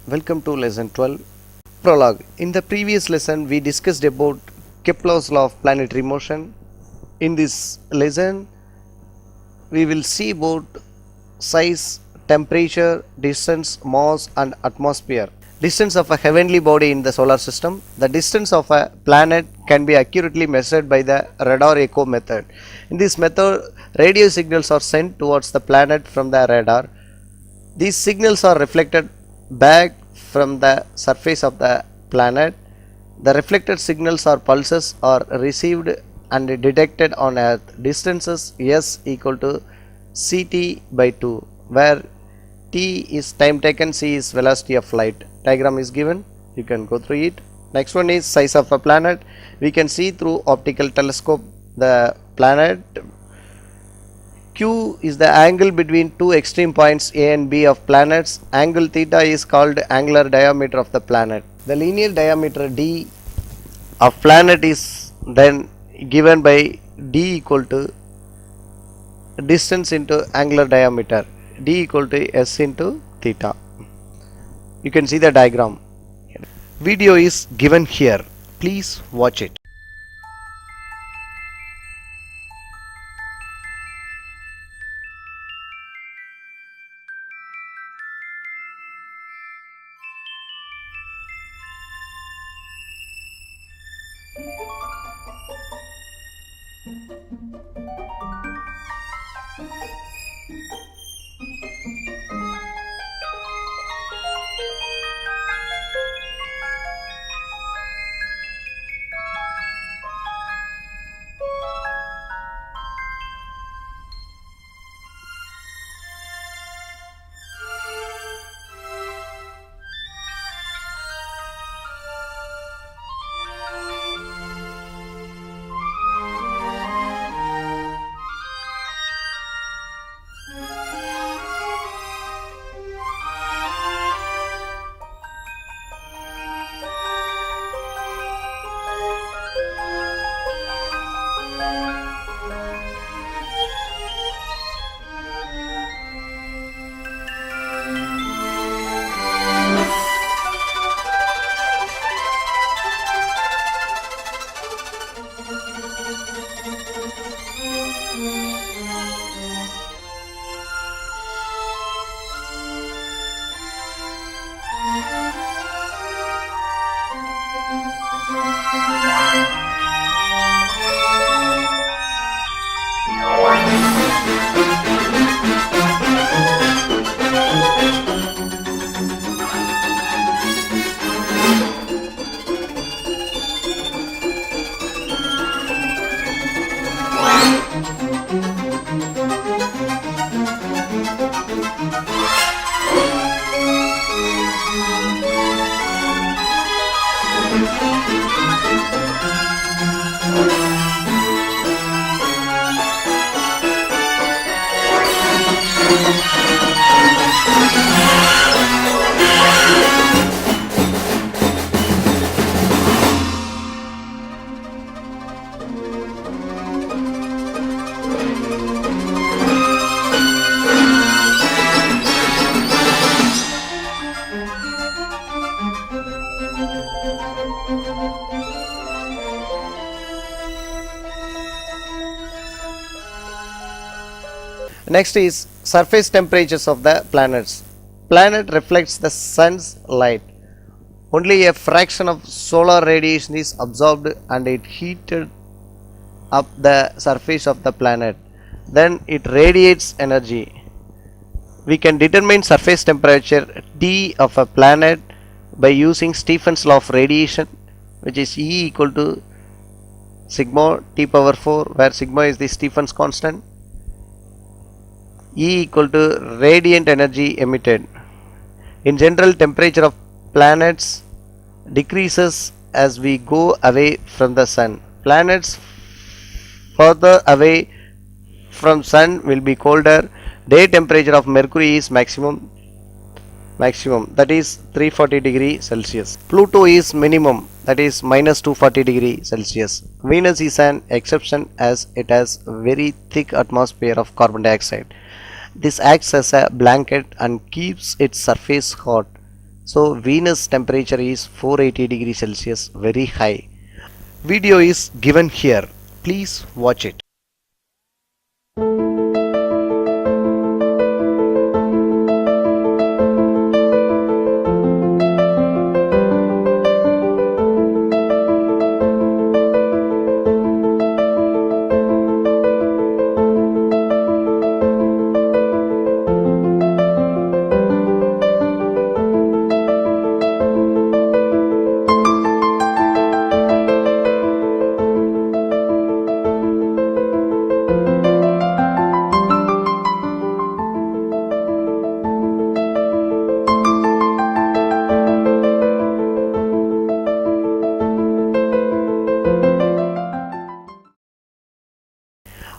Welcome to lesson 12. Prologue. In the previous lesson we discussed about Kepler's law of planetary motion. In this lesson we will see about size, temperature, distance, mass and atmosphere. Distance of a heavenly body in the solar system. The distance of a planet can be accurately measured by the radar echo method. In this method, radio signals are sent towards the planet from the radar. These signals are reflected back from the surface of the planet. The reflected signals or pulses are received and detected on Earth. Distances S equal to Ct by 2, where T is time taken, C is velocity of light. Diagram is given, you can go through it. Next one is size of a planet. We can see through optical telescope the planet. Q is the angle between two extreme points A and B of planets. Angle theta is called angular diameter of the planet. The linear diameter d of planet is then given by d equal to distance into angular diameter, d equal to s into theta. You can see the diagram. Video is given here. Please watch it. Next is surface temperatures of the planets. Planet reflects the sun's light. Only a fraction of solar radiation is absorbed and it heated up the surface of the planet. Then it radiates energy. We can determine surface temperature T of a planet by using Stephen's law of radiation, which is E equal to sigma T power 4, where sigma is the Stephen's constant. E equal to radiant energy emitted. In general, temperature of planets decreases as we go away from the sun. Planets further away from sun will be colder. Day temperature of Mercury is maximum, that is 340 degree Celsius. Pluto is minimum, that is minus 240 degree Celsius. Venus is an exception as it has very thick atmosphere of carbon dioxide. This acts as a blanket and keeps its surface hot. So Venus temperature is 480 degrees Celsius, very high. Video is given here. Please watch it.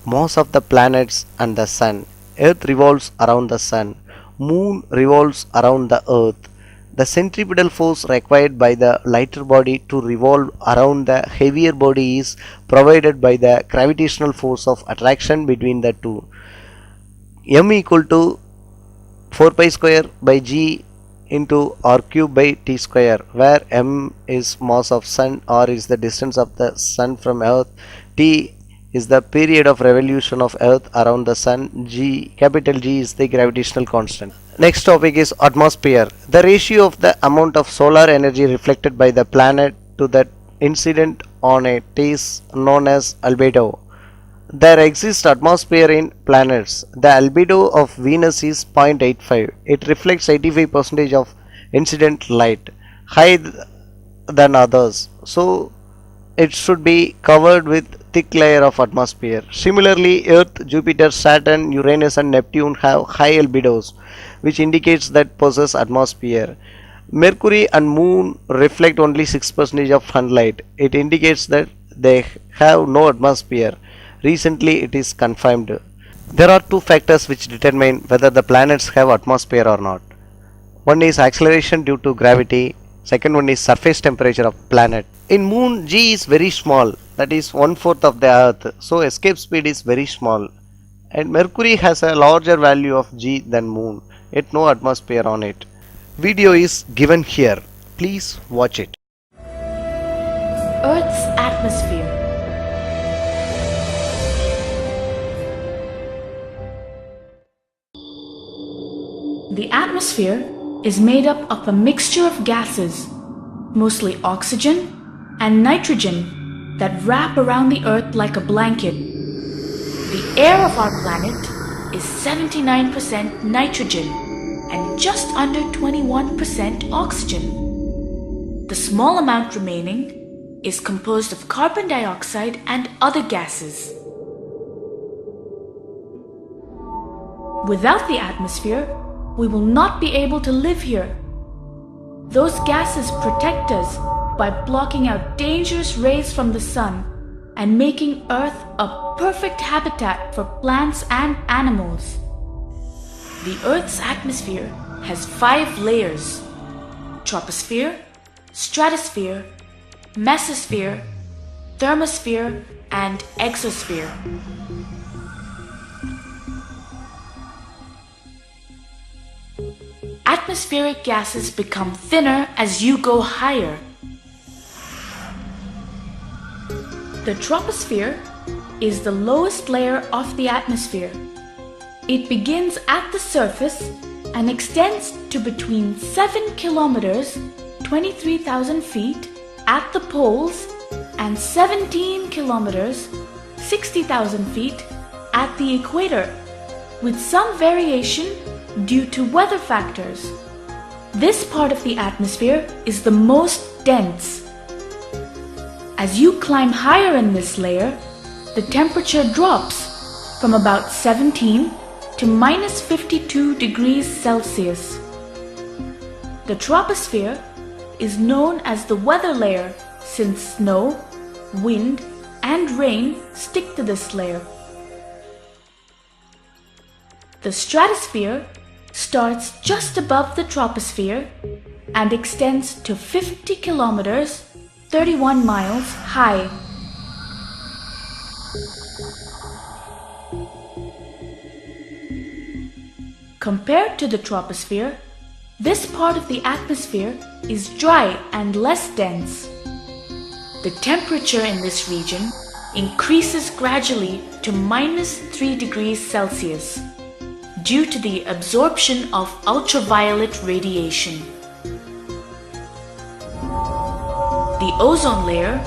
Most of the planets and the sun. Earth revolves around the sun. Moon revolves around the earth. The centripetal force required by the lighter body to revolve around the heavier body is provided by the gravitational force of attraction between the two. M equal to 4 pi square by g into r cube by t square, where m is mass of sun, r is the distance of the sun from earth, t is the period of revolution of earth around the sun, capital G is the gravitational constant. Next topic is atmosphere. The ratio of the amount of solar energy reflected by the planet to the incident on it is known as albedo. There exists atmosphere in planets. The albedo of Venus is 0.85. It reflects 85% of incident light, higher than others. So it should be covered with thick layer of atmosphere. Similarly, Earth, Jupiter, Saturn, Uranus and Neptune have high albedos, which indicates that possess atmosphere. Mercury and Moon reflect only 6% of sunlight. It indicates that they have no atmosphere. Recently it is confirmed. There are two factors which determine whether the planets have atmosphere or not. One is acceleration due to gravity. Second one is surface temperature of planet. In Moon, G is very small, that is 1/4 of the Earth, so escape speed is very small. And Mercury has a larger value of G than Moon, yet no atmosphere on it. Video is given here. Please watch it. Earth's atmosphere. The atmosphere is made up of a mixture of gases, mostly oxygen and nitrogen, that wrap around the Earth like a blanket. The air of our planet is 79% nitrogen and just under 21% oxygen. The small amount remaining is composed of carbon dioxide and other gases. Without the atmosphere, we will not be able to live here. Those gases protect us by blocking out dangerous rays from the sun and making Earth a perfect habitat for plants and animals. The Earth's atmosphere has 5 layers: troposphere, stratosphere, mesosphere, thermosphere, and exosphere. Atmospheric gases become thinner as you go higher. The troposphere is the lowest layer of the atmosphere. It begins at the surface and extends to between 7 kilometers, 23,000 feet at the poles, and 17 kilometers, 60,000 feet at the equator, with some variation due to weather factors. This part of the atmosphere is the most dense. As you climb higher in this layer, the temperature drops from about 17 to minus 52 degrees Celsius. The troposphere is known as the weather layer since snow, wind, and rain stick to this layer. The stratosphere starts just above the troposphere and extends to 50 kilometers, 31 miles high. Compared to the troposphere, This part of the atmosphere is dry and less dense. The temperature in this region increases gradually to -3 degrees Celsius due to the absorption of ultraviolet radiation. The ozone layer,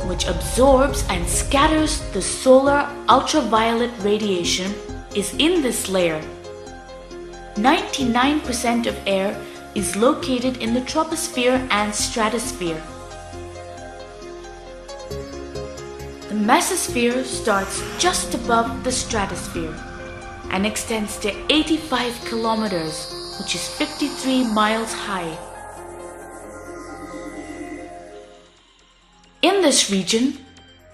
which absorbs and scatters the solar ultraviolet radiation, is in this layer. 99% of air is located in the troposphere and stratosphere. The mesosphere starts just above the stratosphere and extends to 85 kilometers, which is 53 miles high. In this region,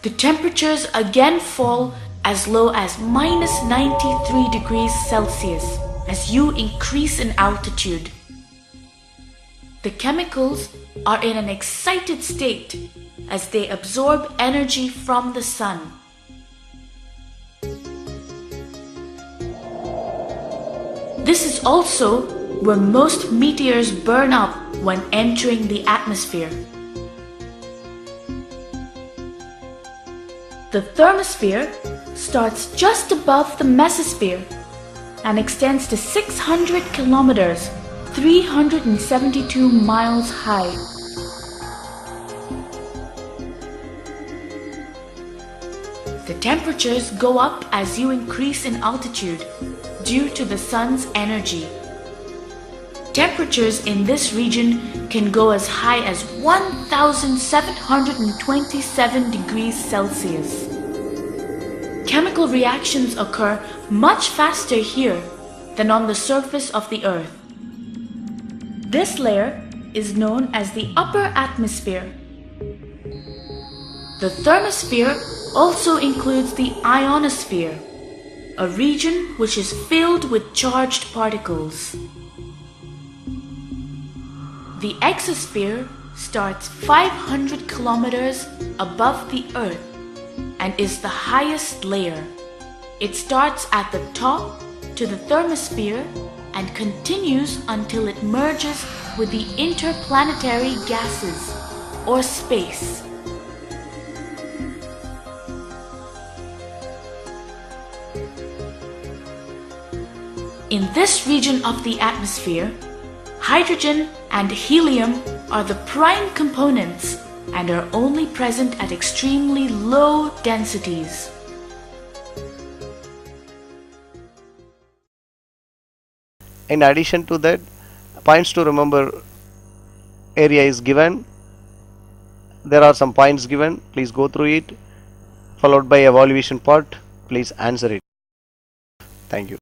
the temperatures again fall as low as -93 degrees Celsius as you increase in altitude. The chemicals are in an excited state as they absorb energy from the sun. This is also where most meteors burn up when entering the atmosphere. The thermosphere starts just above the mesosphere and extends to 600 kilometers, 372 miles high. The temperatures go up as you increase in altitude due to the sun's energy. Temperatures in this region can go as high as 1,727 degrees Celsius. Chemical reactions occur much faster here than on the surface of the Earth. This layer is known as the upper atmosphere. The thermosphere also includes the ionosphere, a region which is filled with charged particles. The exosphere starts 500 kilometers above the Earth and is the highest layer. It starts at the top to the thermosphere and continues until it merges with the interplanetary gases, or space. In this region of the atmosphere, hydrogen and helium are the prime components and are only present at extremely low densities. In addition to that, points to remember area is given. There are some points given. Please go through it, followed by evaluation part. Please answer it. Thank you.